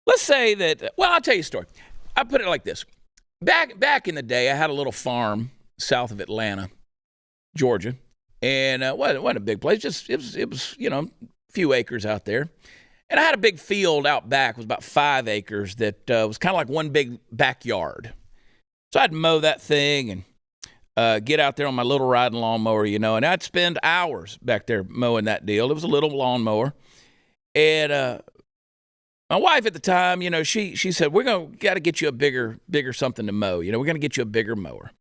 let's say that, well, I'll tell you a story. I put it like this. Back in the day, I had a little farm south of Atlanta, Georgia, and it wasn't a big place. Just it was a few acres out there. And I had a big field out back. It was about 5 acres that was kind of like one big backyard. So I'd mow that thing and get out there on my little riding lawnmower, and I'd spend hours back there mowing that deal. It was a little lawnmower. And my wife at the time, she said, got to get you a bigger something to mow. We're going to get you a bigger mower.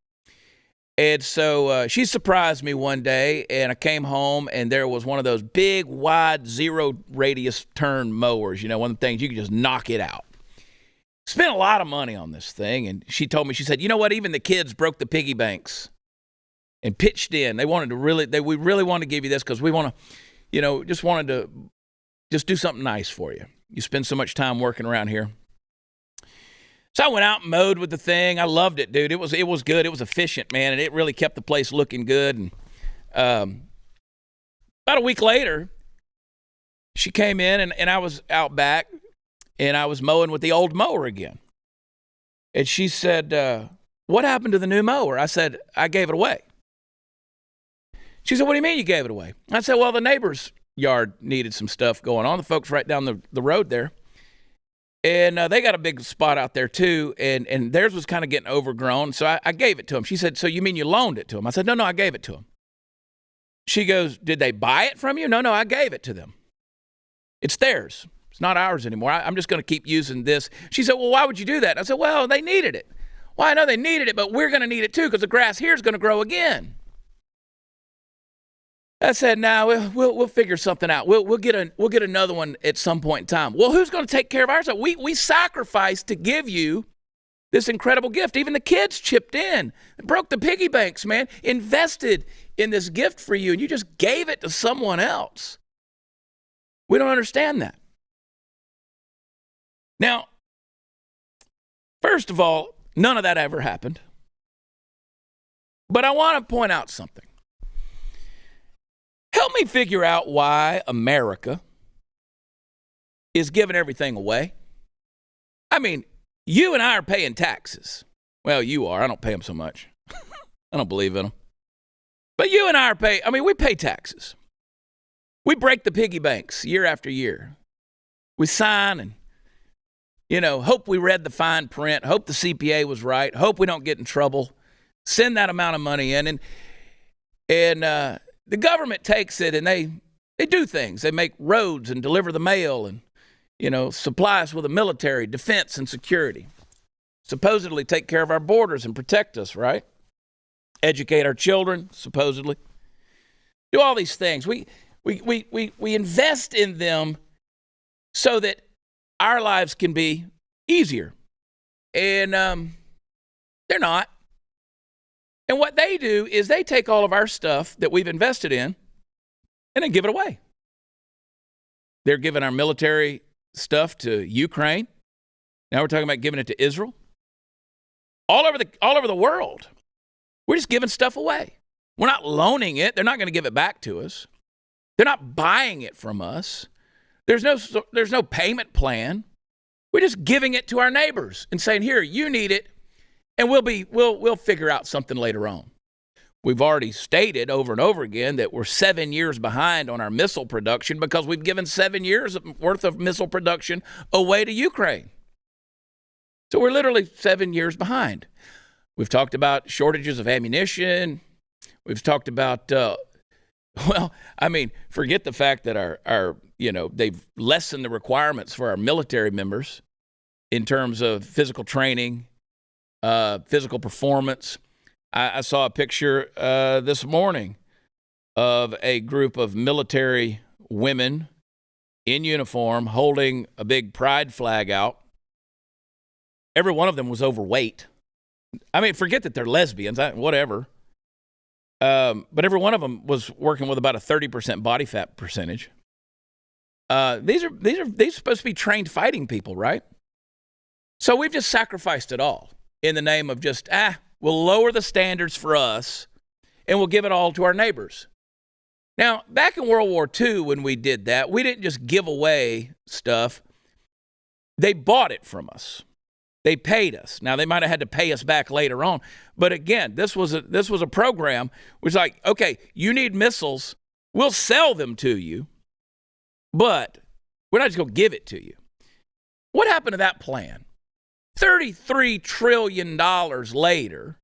And so she surprised me one day, and I came home, and there was one of those big, wide, zero radius turn mowers, one of the things you could just knock it out. Spent a lot of money on this thing, and she told me, she said, you know what, even the kids broke the piggy banks and pitched in. We really wanted to give you this because we want to, just wanted to just do something nice for you. You spend so much time working around here. So I went out and mowed with the thing. I loved it, dude. It was good. It was efficient, man, and it really kept the place looking good. And about a week later, she came in, and I was out back, and I was mowing with the old mower again. And she said, what happened to the new mower? I said, I gave it away. She said, what do you mean you gave it away? I said, well, the neighbor's yard needed some stuff going on. The folks right down the road there. And they got a big spot out there, too, and theirs was kind of getting overgrown, so I gave it to them. She said, so you mean you loaned it to them? I said, no, I gave it to them. She goes, did they buy it from you? No, I gave it to them. It's theirs. It's not ours anymore. I'm just going to keep using this. She said, well, why would you do that? I said, well, they needed it. Well, I know they needed it, but we're going to need it, too, because the grass here is going to grow again. I said, no, we'll figure something out. We'll get another one at some point in time. Well, who's going to take care of ours? We sacrificed to give you this incredible gift. Even the kids chipped in, broke the piggy banks, man, invested in this gift for you, and you just gave it to someone else. We don't understand that. Now, first of all, none of that ever happened. But I want to point out something. Help me figure out why America is giving everything away. I mean, you and I are paying taxes. Well, you are. I don't pay them so much. I don't believe in them. But you and I we pay taxes. We break the piggy banks year after year. We sign and, hope we read the fine print, hope the CPA was right, hope we don't get in trouble, send that amount of money in, and the government takes it and they do things. They make roads and deliver the mail and, supply us with a military, defense, and security. Supposedly take care of our borders and protect us, right? Educate our children, supposedly. Do all these things. We invest in them so that our lives can be easier. And they're not. And what they do is they take all of our stuff that we've invested in and then give it away. They're giving our military stuff to Ukraine. Now we're talking about giving it to Israel. All over the world. We're just giving stuff away. We're not loaning it. They're not going to give it back to us. They're not buying it from us. There's no payment plan. We're just giving it to our neighbors and saying, here, you need it. And we'll figure out something later on. We've already stated over and over again that we're 7 years behind on our missile production because we've given 7 years worth of missile production away to Ukraine. So we're literally 7 years behind. We've talked about shortages of ammunition. We've talked about, forget the fact that our they've lessened the requirements for our military members in terms of physical training, physical performance. I saw a picture this morning of a group of military women in uniform holding a big pride flag out. Every one of them was overweight. I mean, forget that they're lesbians, whatever. But every one of them was working with about a 30% body fat percentage. These are supposed to be trained fighting people, right? So we've just sacrificed it all in the name of just, we'll lower the standards for us and we'll give it all to our neighbors. Now, back in World War II, when we did that, we didn't just give away stuff. They bought it from us. They paid us. Now, they might have had to pay us back later on. But again, this was a program which was like, okay, you need missiles. We'll sell them to you, but we're not just going to give it to you. What happened to that plan? $33 trillion later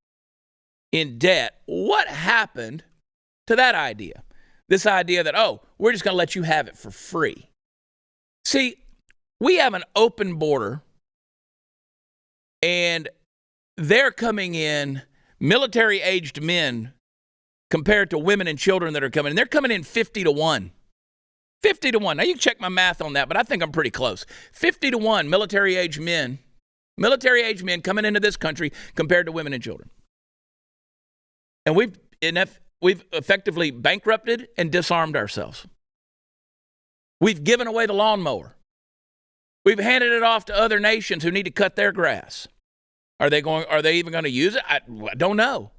in debt. What happened to that idea? This idea that, oh, we're just going to let you have it for free. See, we have an open border, and they're coming in, military-aged men compared to women and children that are coming in. They're coming in 50 to 1. 50 to 1. Now, you can check my math on that, but I think I'm pretty close. 50 to 1 military-aged men coming into this country compared to women and children. And we've effectively bankrupted and disarmed ourselves. We've given away the lawnmower. We've handed it off to other nations who need to cut their grass. Are they even going to use it? I don't know.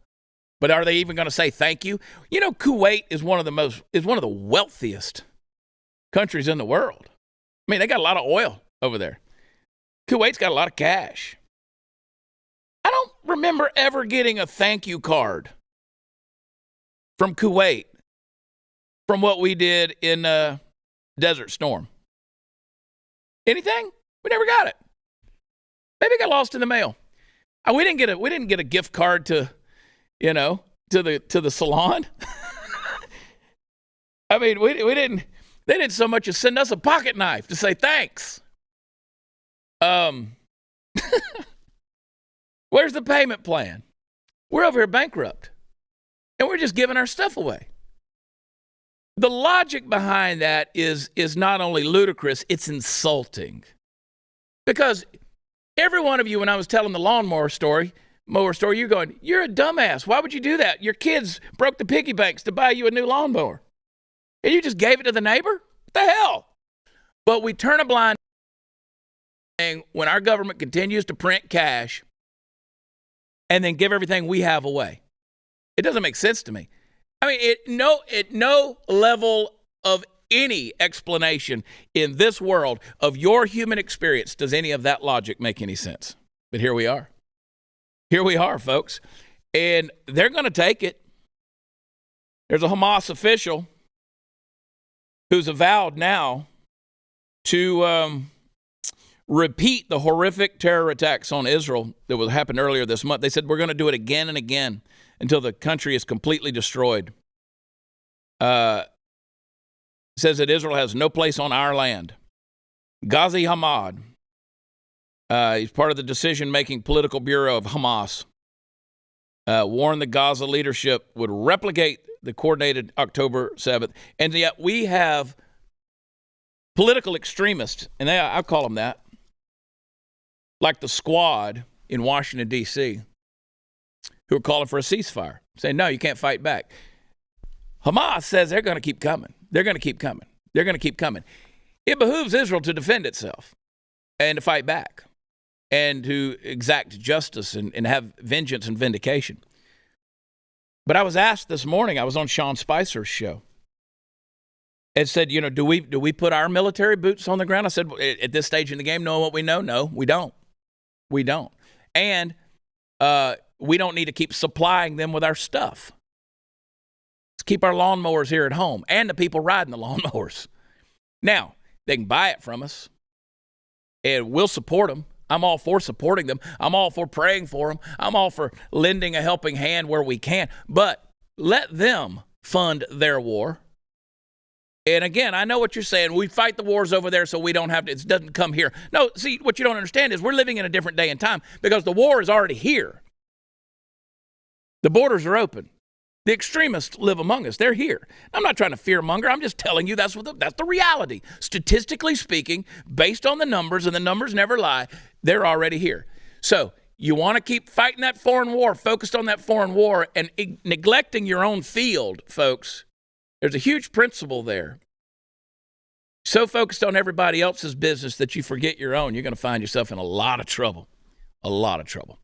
But are they even going to say thank you? You know, Kuwait is one of the wealthiest countries in the world. I mean, they got a lot of oil over there. Kuwait's got a lot of cash. I don't remember ever getting a thank you card from Kuwait from what we did in Desert Storm. Anything? We never got it. Maybe it got lost in the mail. We didn't get a gift card to the salon. I mean, we didn't. They didn't so much as send us a pocket knife to say thanks. Where's the payment plan? We're over here bankrupt, and we're just giving our stuff away. The logic behind that is not only ludicrous, it's insulting. Because every one of you, when I was telling the lawnmower story, you're going, you're a dumbass. Why would you do that? Your kids broke the piggy banks to buy you a new lawnmower. And you just gave it to the neighbor? What the hell? But we turn a blind eye when our government continues to print cash and then give everything we have away. It doesn't make sense to me. I mean, at no level of any explanation in this world of your human experience does any of that logic make any sense. But here we are. Here we are, folks. And they're going to take it. There's a Hamas official who's avowed now to repeat the horrific terror attacks on Israel that happened earlier this month. They said, we're going to do it again and again until the country is completely destroyed. Says that Israel has no place on our land. Ghazi Hamad, he's part of the decision-making political bureau of Hamas, warned the Gaza leadership would replicate the coordinated October 7th. And yet we have political extremists, and I call them that, like the Squad in Washington, D.C., who are calling for a ceasefire, saying, no, you can't fight back. Hamas says they're going to keep coming. They're going to keep coming. They're going to keep coming. It behooves Israel to defend itself and to fight back and to exact justice and have vengeance and vindication. But I was asked this morning, I was on Sean Spicer's show, and said, do we put our military boots on the ground? I said, at this stage in the game, knowing what we know, no, we don't. We don't. And we don't need to keep supplying them with our stuff. Let's keep our lawnmowers here at home and the people riding the lawnmowers. Now, they can buy it from us, and we'll support them. I'm all for supporting them. I'm all for praying for them. I'm all for lending a helping hand where we can. But let them fund their war. And again, I know what you're saying. We fight the wars over there so we don't have to, it doesn't come here. No, see, what you don't understand is we're living in a different day and time because the war is already here. The borders are open. The extremists live among us. They're here. I'm not trying to fearmonger. I'm just telling you that's the reality. Statistically speaking, based on the numbers, and the numbers never lie, they're already here. So you want to keep fighting that foreign war, focused on that foreign war, and neglecting your own field, folks. There's a huge principle there. So focused on everybody else's business that you forget your own, you're going to find yourself in a lot of trouble. A lot of trouble.